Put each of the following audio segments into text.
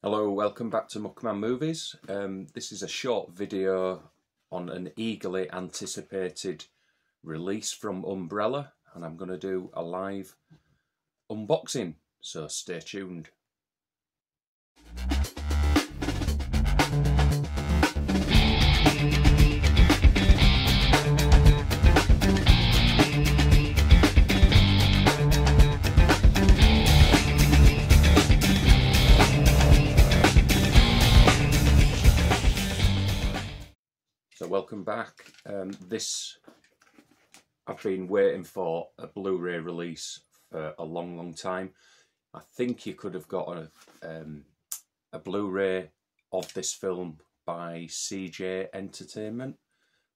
Hello, welcome back to Muckman Movies. This is a short video on an eagerly anticipated release from Umbrella, and I'm going to do a live unboxing, so stay tuned. So welcome back. I've been waiting for a Blu-ray release for a long time. I think you could have got a Blu-ray of this film by CJ Entertainment,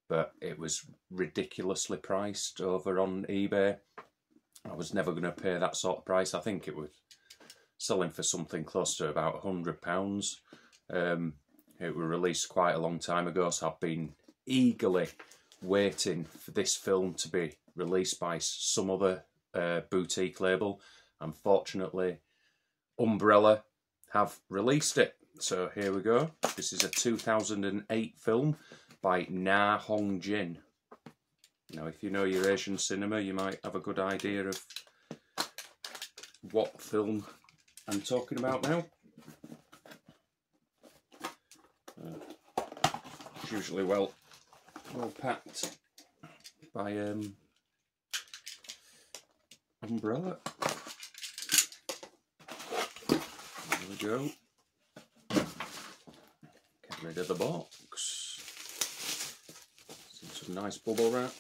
but it was ridiculously priced over on eBay. I was never going to pay that sort of price. I think it was selling for something close to about £100. It was released quite a long time ago, so I've been eagerly waiting for this film to be released by some other boutique label. Unfortunately, Umbrella have released it. So here we go. This is a 2008 film by Na Hong Jin. Now, if you know your Asian cinema, you might have a good idea of what film I'm talking about now. It's usually well packed by Umbrella. There we go. Get rid of the box. Some nice bubble wrap.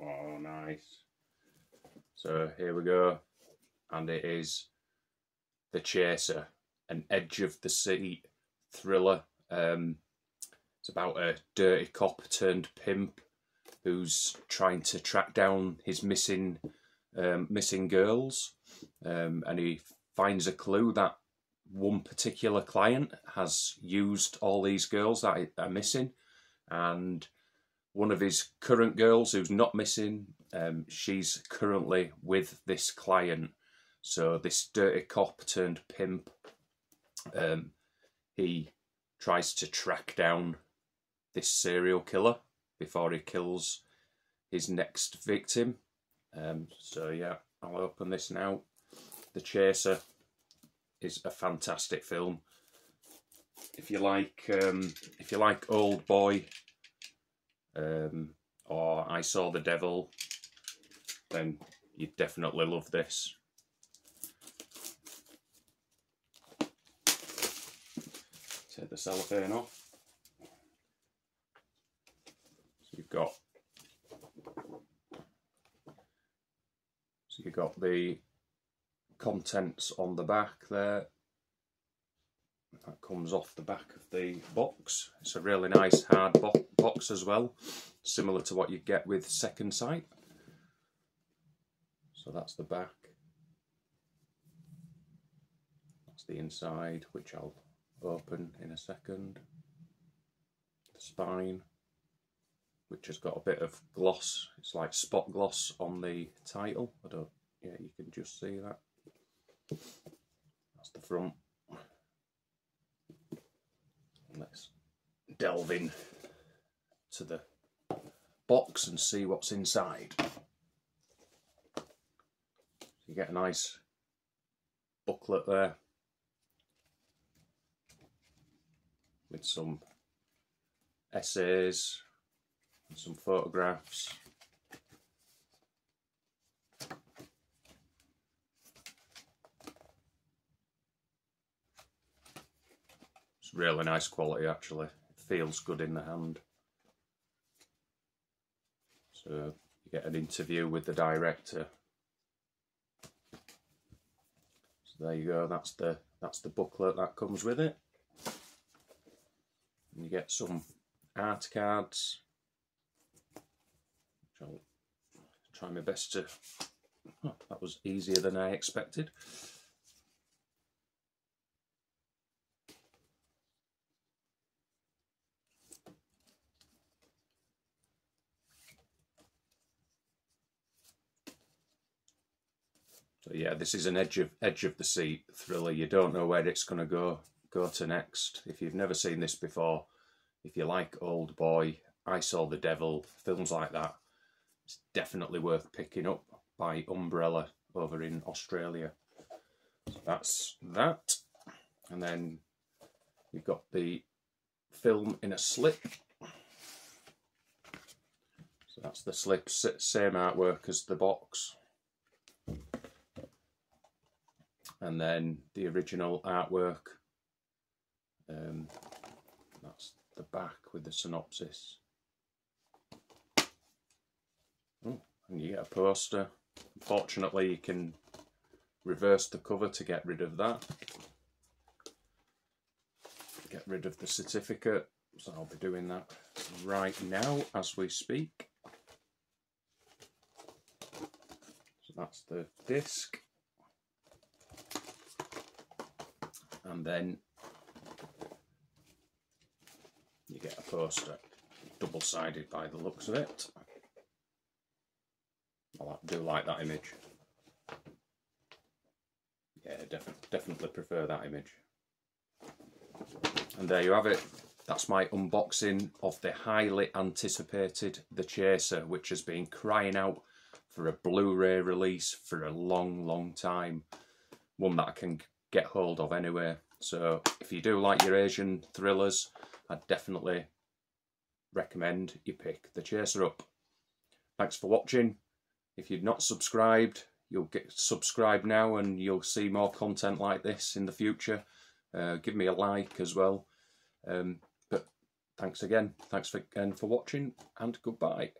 Oh, nice. So here we go, and it is The Chaser, an edge of the seat thriller. It's about a dirty cop turned pimp who's trying to track down his missing girls, and he finds a clue that one particular client has used all these girls that are missing, and one of his current girls who's not missing, she's currently with this client. So this dirty cop turned pimp, he tries to track down this serial killer before he kills his next victim. So yeah, I'll open this now. The Chaser is a fantastic film. If you like Old Boy, or I Saw the Devil, then you'd definitely love this. Take the cellophane off. So you've got the contents on the back there. That comes off the back of the box. It's a really nice hard box as well, similar to what you get with Second Sight. So that's the back. That's the inside, which I'll open in a second. The spine, which has got a bit of gloss. It's like spot gloss on the title. Yeah, you can just see that. That's the front. Let's delve in to the box and see what's inside. You get a nice booklet there with some essays and some photographs. It's really nice quality actually. It feels good in the hand. So you get an interview with the director. So there you go, that's the booklet that comes with it. And you get some art cards, which I'll try my best to... Oh, that was easier than I expected. So yeah, this is an edge of the seat thriller. You don't know where it's going to go to next. If you've never seen this before, if you like Old Boy, I Saw the Devil, films like that, it's definitely worth picking up by Umbrella over in Australia. So that's that. And then you've got the film in a slip. So that's the slip, same artwork as the box. And then the original artwork. That's the back with the synopsis. Oh, and you get a poster. Unfortunately, you can reverse the cover to get rid of that. Get rid of the certificate. So I'll be doing that right now as we speak. So that's the disc. And then you get a poster, double-sided by the looks of it. I do like that image. Yeah, definitely prefer that image. And there you have it. That's my unboxing of the highly anticipated The Chaser, which has been crying out for a Blu-ray release for a long time. One that I can get hold of anyway. So if you do like your Asian thrillers, I'd definitely recommend you pick The Chaser up. Thanks for watching. If you've not subscribed, you'll get subscribed now and you'll see more content like this in the future. Give me a like as well. But thanks again. Thanks again for watching, and goodbye.